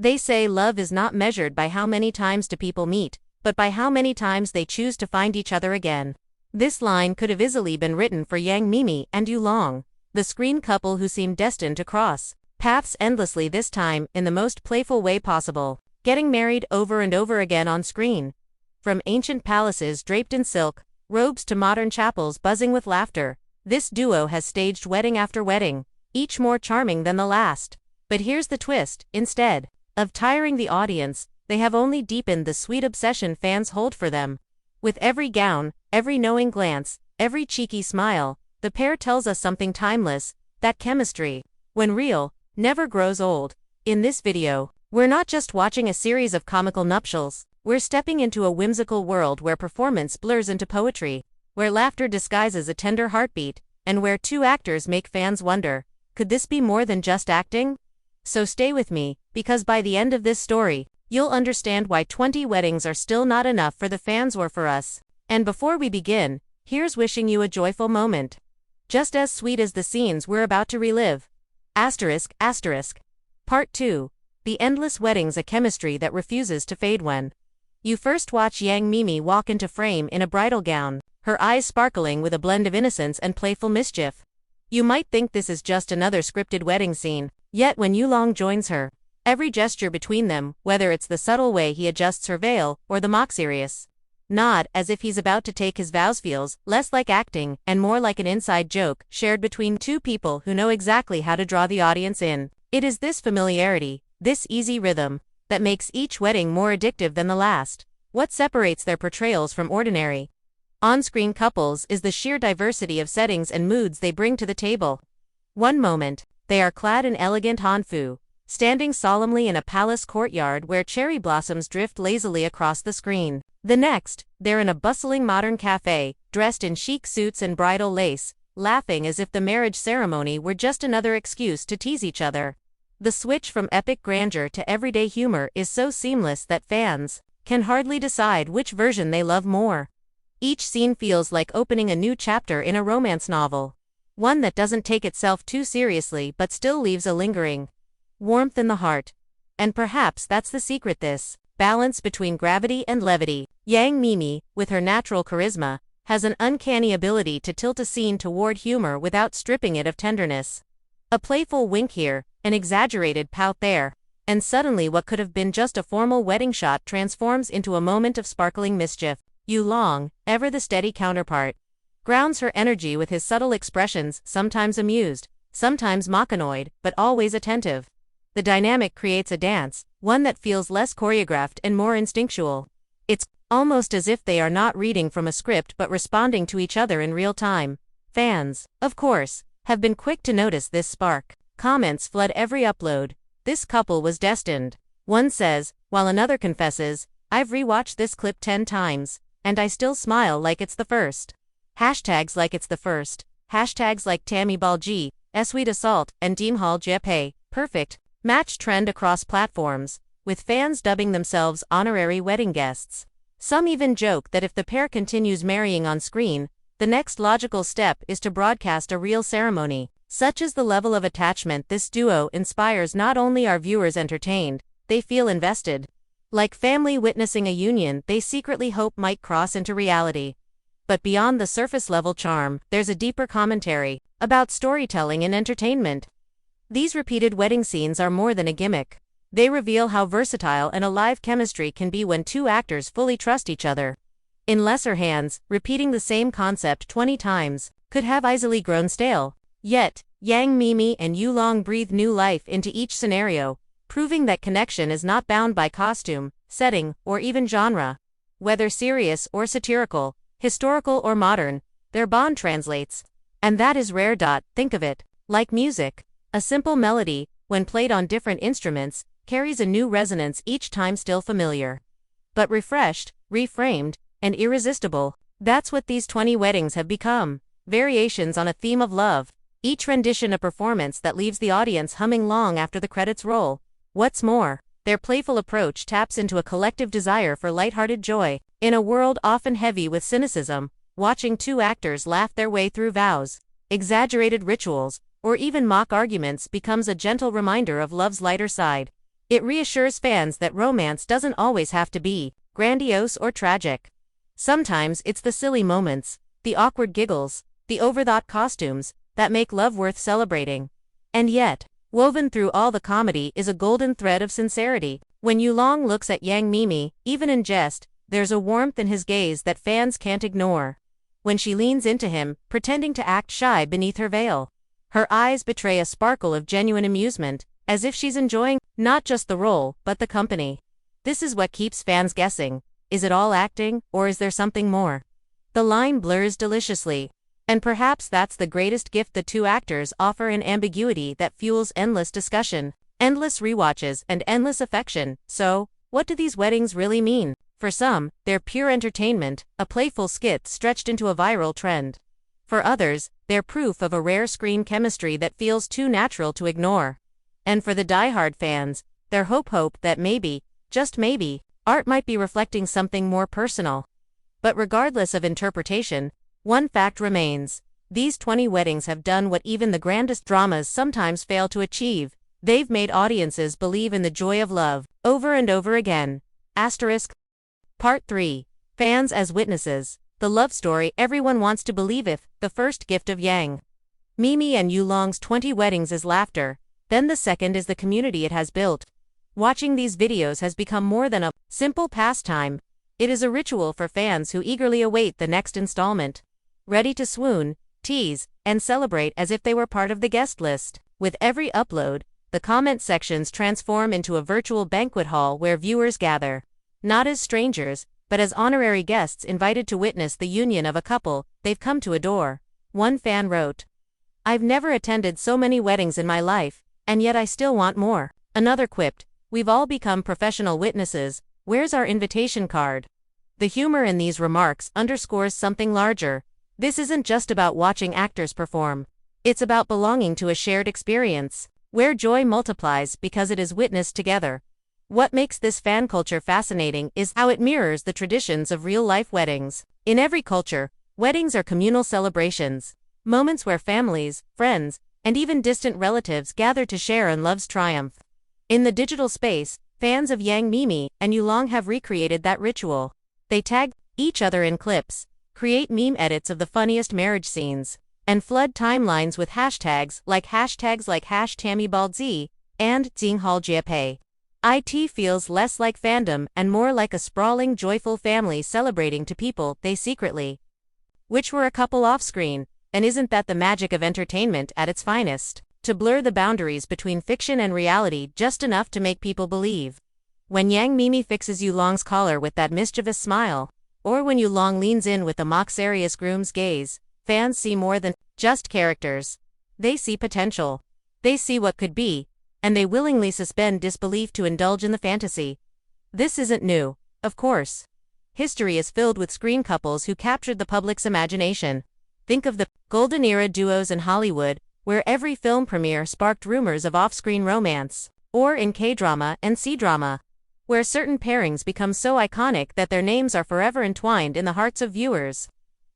They say love is not measured by how many times two people meet, but by how many times they choose to find each other again. This line could have easily been written for Miemie and Yu Long, the screen couple who seemed destined to cross paths endlessly, this time in the most playful way possible, getting married over and over again on screen. From ancient palaces draped in silk robes to modern chapels buzzing with laughter, this duo has staged wedding after wedding, each more charming than the last. But here's the twist: instead of tiring the audience, they have only deepened the sweet obsession fans hold for them. With every gown, every knowing glance, every cheeky smile, the pair tells us something timeless: that chemistry, when real, never grows old. In this video, we're not just watching a series of comical nuptials, we're stepping into a whimsical world where performance blurs into poetry, where laughter disguises a tender heartbeat, and where two actors make fans wonder, could this be more than just acting? So stay with me, because by the end of this story, you'll understand why 20 weddings are still not enough for the fans or for us. And before we begin, here's wishing you a joyful moment. Just as sweet as the scenes we're about to relive. Asterisk, asterisk. Part 2. The endless weddings, a chemistry that refuses to fade. When you first watch Miemie walk into frame in a bridal gown, her eyes sparkling with a blend of innocence and playful mischief, you might think this is just another scripted wedding scene. Yet when Yu Long joins her, every gesture between them, whether it's the subtle way he adjusts her veil or the mock-serious nod as if he's about to take his vows, feels less like acting and more like an inside joke shared between two people who know exactly how to draw the audience in. It is this familiarity, this easy rhythm, that makes each wedding more addictive than the last. What separates their portrayals from ordinary on-screen couples is the sheer diversity of settings and moods they bring to the table. One moment, they are clad in elegant hanfu, standing solemnly in a palace courtyard where cherry blossoms drift lazily across the screen. The next, they're in a bustling modern cafe, dressed in chic suits and bridal lace, laughing as if the marriage ceremony were just another excuse to tease each other. The switch from epic grandeur to everyday humor is so seamless that fans can hardly decide which version they love more. Each scene feels like opening a new chapter in a romance novel, one that doesn't take itself too seriously but still leaves a lingering warmth in the heart. And perhaps that's the secret: this balance between gravity and levity. Miemie, with her natural charisma, has an uncanny ability to tilt a scene toward humor without stripping it of tenderness. A playful wink here, an exaggerated pout there, and suddenly what could have been just a formal wedding shot transforms into a moment of sparkling mischief. Yu Long, ever the steady counterpart, grounds her energy with his subtle expressions, sometimes amused, sometimes mock-annoyed, but always attentive. The dynamic creates a dance, one that feels less choreographed and more instinctual. It's almost as if they are not reading from a script but responding to each other in real time. Fans, of course, have been quick to notice this spark. Comments flood every upload. This couple was destined, one says, while another confesses, I've rewatched this clip 10 times, and I still smile like it's the first. Hashtags like it's the first, hashtags like Tammy Balji, Sweet Assault, and Deemhal Jepe, perfect match trend across platforms, with fans dubbing themselves honorary wedding guests. Some even joke that if the pair continues marrying on screen, the next logical step is to broadcast a real ceremony. Such is the level of attachment this duo inspires. Not only are viewers entertained, they feel invested. Like family witnessing a union they secretly hope might cross into reality. But beyond the surface-level charm, there's a deeper commentary about storytelling and entertainment. These repeated wedding scenes are more than a gimmick. They reveal how versatile and alive chemistry can be when two actors fully trust each other. In lesser hands, repeating the same concept 20 times could have easily grown stale. Yet, Miemie and Yu Long breathe new life into each scenario, proving that connection is not bound by costume, setting, or even genre. Whether serious or satirical, historical or modern, their bond translates. And that is rare. Think of it like music. A simple melody, when played on different instruments, carries a new resonance each time, still familiar, but refreshed, reframed, and irresistible. That's what these 20 weddings have become. Variations on a theme of love, each rendition a performance that leaves the audience humming long after the credits roll. What's more, their playful approach taps into a collective desire for lighthearted joy. In a world often heavy with cynicism, watching two actors laugh their way through vows, exaggerated rituals, or even mock arguments becomes a gentle reminder of love's lighter side. It reassures fans that romance doesn't always have to be grandiose or tragic. Sometimes it's the silly moments, the awkward giggles, the overthought costumes, that make love worth celebrating. And yet, woven through all the comedy is a golden thread of sincerity. When Yu Long looks at Yang Miemie, even in jest, there's a warmth in his gaze that fans can't ignore. When she leans into him, pretending to act shy beneath her veil, her eyes betray a sparkle of genuine amusement, as if she's enjoying not just the role, but the company. This is what keeps fans guessing. Is it all acting, or is there something more? The line blurs deliciously. And perhaps that's the greatest gift the two actors offer, in ambiguity that fuels endless discussion, endless rewatches, and endless affection. So, what do these weddings really mean? For some, they're pure entertainment, a playful skit stretched into a viral trend. For others, they're proof of a rare screen chemistry that feels too natural to ignore. And for the diehard fans, they're hope that maybe, just maybe, art might be reflecting something more personal. But regardless of interpretation, one fact remains. These 20 weddings have done what even the grandest dramas sometimes fail to achieve. They've made audiences believe in the joy of love, over and over again. Part 3. Fans as witnesses. The love story everyone wants to believe. If the first gift of Yang Miemie and Yu Long's 20 weddings is laughter, then the second is the community it has built. Watching these videos has become more than a simple pastime. It is a ritual for fans who eagerly await the next installment, ready to swoon, tease, and celebrate as if they were part of the guest list. With every upload, the comment sections transform into a virtual banquet hall where viewers gather, not as strangers, but as honorary guests invited to witness the union of a couple they've come to adore. One fan wrote, "I've never attended so many weddings in my life, and yet I still want more." Another quipped, "We've all become professional witnesses, where's our invitation card?" The humor in these remarks underscores something larger. This isn't just about watching actors perform. It's about belonging to a shared experience, where joy multiplies because it is witnessed together. What makes this fan culture fascinating is how it mirrors the traditions of real-life weddings. In every culture, weddings are communal celebrations, moments where families, friends, and even distant relatives gather to share in love's triumph. In the digital space, fans of Yang Miemie and Yu Long have recreated that ritual. They tag each other in clips, create meme edits of the funniest marriage scenes, and flood timelines with hashtags like #TammyBaldZ and #Jinghalljiapei. It feels less like fandom and more like a sprawling, joyful family celebrating to people they secretly which were a couple off-screen. And isn't that the magic of entertainment at its finest? To blur the boundaries between fiction and reality just enough to make people believe. When Yang Miemie fixes Yu Long's collar with that mischievous smile, or when Yu Long leans in with the mock-serious groom's gaze, fans see more than just characters. They see potential. They see what could be, and they willingly suspend disbelief to indulge in the fantasy. This isn't new, of course. History is filled with screen couples who captured the public's imagination. Think of the golden era duos in Hollywood, where every film premiere sparked rumors of off-screen romance, or in K-drama and C-drama, where certain pairings become so iconic that their names are forever entwined in the hearts of viewers.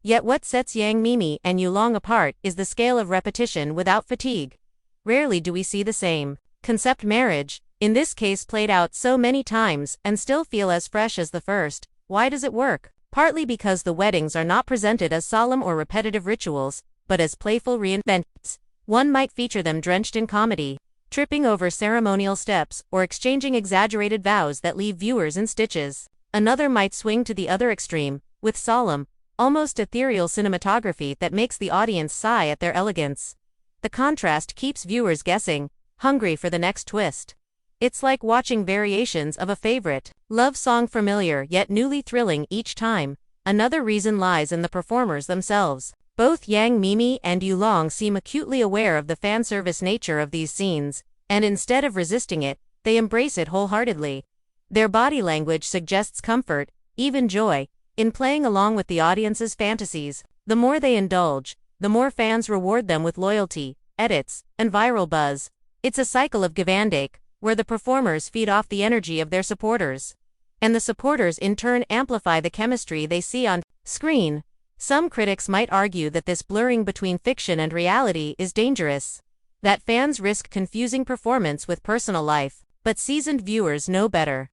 Yet what sets Yang Miemie and Yu Long apart is the scale of repetition without fatigue. Rarely do we see the same concept marriage, in this case played out so many times and still feel as fresh as the first. Why does it work? Partly because the weddings are not presented as solemn or repetitive rituals, but as playful reinventions. One might feature them drenched in comedy, tripping over ceremonial steps, or exchanging exaggerated vows that leave viewers in stitches. Another might swing to the other extreme, with solemn, almost ethereal cinematography that makes the audience sigh at their elegance. The contrast keeps viewers guessing, hungry for the next twist. It's like watching variations of a favorite love song, familiar yet newly thrilling each time. Another reason lies in the performers themselves. Both Yang Miemie and Yu Long seem acutely aware of the fan service nature of these scenes, and instead of resisting it, they embrace it wholeheartedly. Their body language suggests comfort, even joy, in playing along with the audience's fantasies. The more they indulge, the more fans reward them with loyalty, edits, and viral buzz. It's a cycle of give and take, where the performers feed off the energy of their supporters, and the supporters in turn amplify the chemistry they see on screen. Some critics might argue that this blurring between fiction and reality is dangerous, that fans risk confusing performance with personal life. But seasoned viewers know better.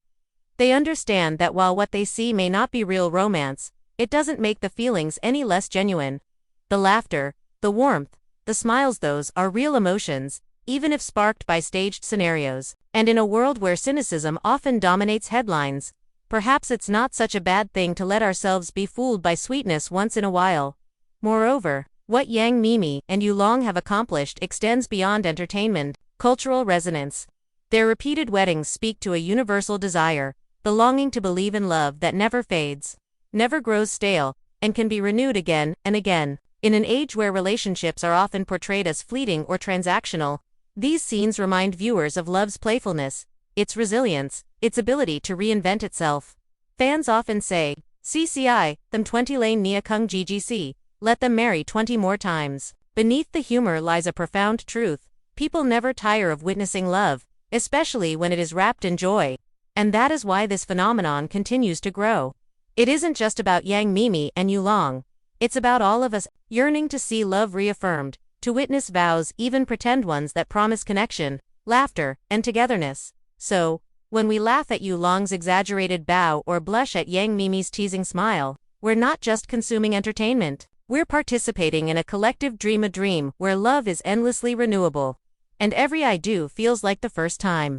They understand that while what they see may not be real romance, it doesn't make the feelings any less genuine. The laughter, the warmth, the smiles, those are real emotions, even if sparked by staged scenarios. And in a world where cynicism often dominates headlines, perhaps it's not such a bad thing to let ourselves be fooled by sweetness once in a while. Moreover, what Yang Miemie and Yu Long have accomplished extends beyond entertainment, cultural resonance. Their repeated weddings speak to a universal desire, the longing to believe in love that never fades, never grows stale, and can be renewed again and again. In an age where relationships are often portrayed as fleeting or transactional, these scenes remind viewers of love's playfulness, its resilience, its ability to reinvent itself. Fans often say, CCI, them 20 lane nia kung ggc, let them marry 20 more times. Beneath the humor lies a profound truth. People never tire of witnessing love, especially when it is wrapped in joy. And that is why this phenomenon continues to grow. It isn't just about Yang Miemie and Yu Long. It's about all of us, yearning to see love reaffirmed, to witness vows, even pretend ones, that promise connection, laughter, and togetherness. So, when we laugh at Yu Long's exaggerated bow or blush at Yang Miemie's teasing smile, we're not just consuming entertainment. We're participating in a collective dream, a dream where love is endlessly renewable. And every I do feels like the first time.